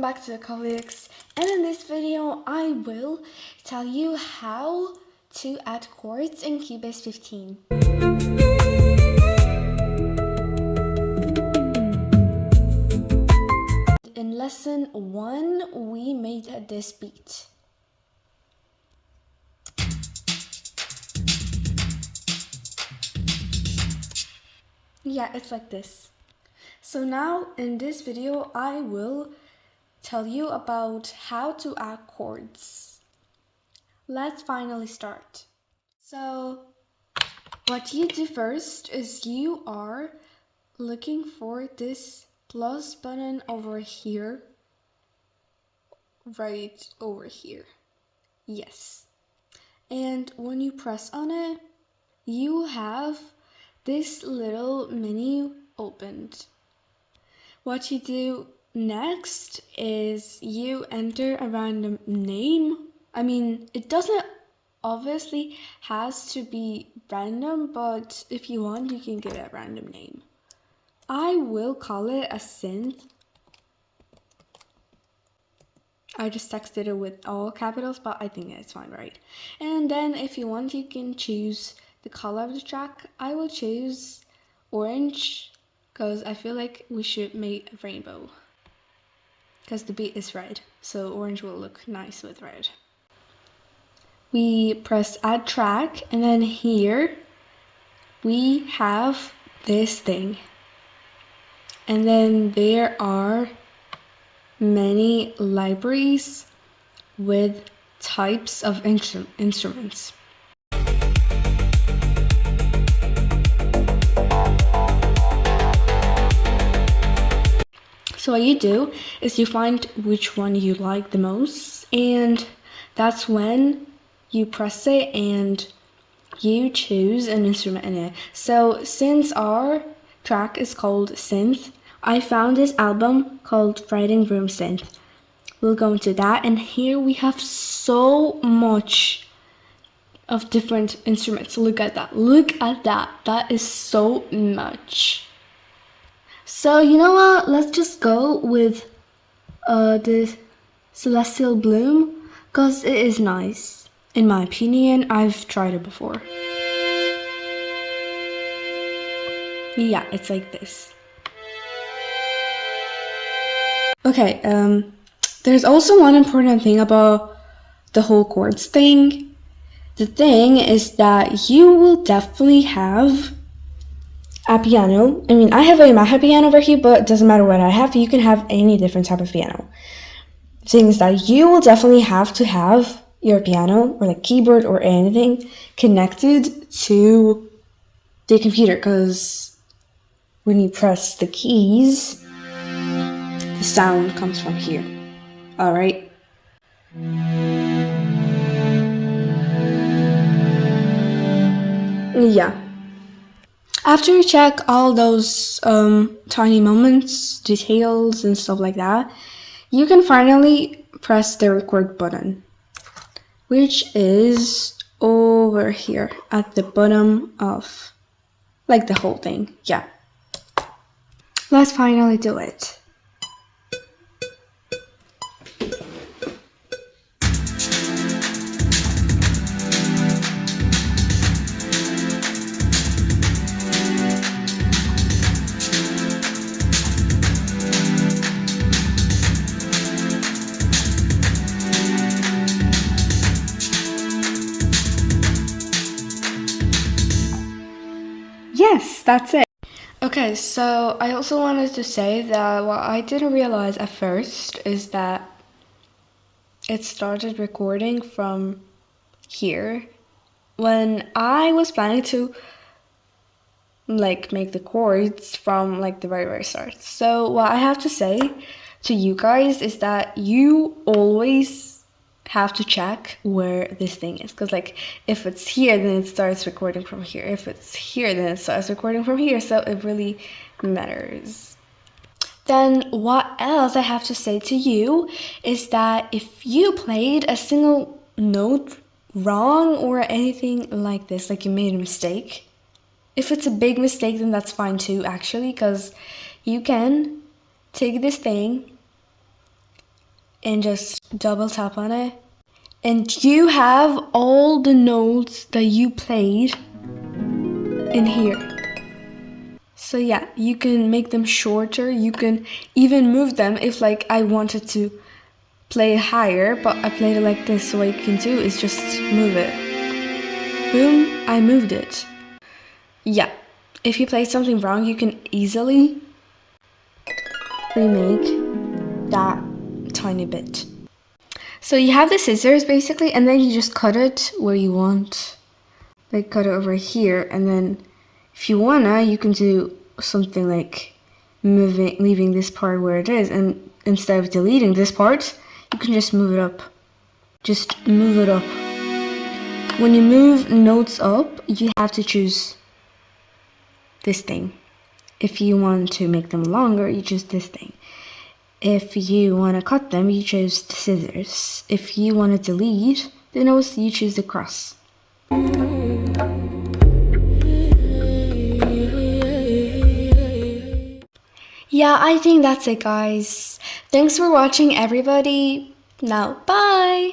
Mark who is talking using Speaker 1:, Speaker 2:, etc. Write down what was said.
Speaker 1: welcome back to the colleagues, and in this video I will tell you how to add chords in Cubase 15. In lesson 1 we made this beat. Yeah, it's like this. So now in this video I will tell you about how to add chords. Let's finally start. So what you do first is you are looking for this plus button over here, right over here. Yes. And when you press on it, you have this little menu opened. What you do next is you enter a random name. I mean, it doesn't obviously has to be random, but if you want, you can give it a random name. I will call it a synth. I just texted it with all capitals, but I think it's fine, right? And then if you want, you can choose the color of the track. I will choose orange because I feel like we should make a rainbow because the beat is red, so orange will look nice with red. We press add track, and then here we have this thing. And then there are many libraries with types of instruments. So what you do is you find which one you like the most, and that's when you press it and you choose an instrument in it. So since our track is called Synth, I found this album called Writing Room Synth. We'll go into that, and here we have so much of different instruments. Look at that. Look at that. That is so much. So you know what? Let's just go with the Celestial Bloom because it is nice. In my opinion, I've tried it before. Yeah, it's like this. Okay, there's also one important thing about the whole chords thing. The thing is that you will definitely have a piano. I mean, I have a Yamaha piano over here, but it doesn't matter what I have. You can have any different type of piano. The thing is that you will definitely have to have your piano or like keyboard or anything connected to the computer, because when you press the keys, the sound comes from here. All right. Yeah. After you check all those tiny moments, details, and stuff like that, you can finally press the record button, which is over here at the bottom of like the whole thing. Yeah. Let's finally do it. Yes, that's it. Okay, so I also wanted to say that what I didn't realize at first is that it started recording from here when I was planning to like make the chords from like the very start. So what I have to say to you guys is that you always have to check where this thing is, because like if it's here, then it starts recording from here. If it's here, then it starts recording from here. So it really matters. Then what else I have to say to you is that if you played a single note wrong or anything like this, like you made a mistake, if it's a big mistake, then that's fine too, actually, because you can take this thing and just double tap on it. And you have all the notes that you played in here. So yeah, you can make them shorter. You can even move them if like I wanted to play it higher, but I played it like this. So what you can do is just move it. Boom, I moved it. Yeah, if you play something wrong, you can easily remake that tiny bit. So you have the scissors basically, and then you just cut it where you want. Like cut it over here, and then if you wanna, you can do something like leaving this part where it is, and instead of deleting this part, you can just move it up. Just move it up. When you move notes up, you have to choose this thing. If you want to make them longer, you choose this thing. If you want to cut them, you choose the scissors. If you want to delete the notes, you choose the cross. Yeah, I think that's it, guys. Thanks for watching, everybody. Now, bye!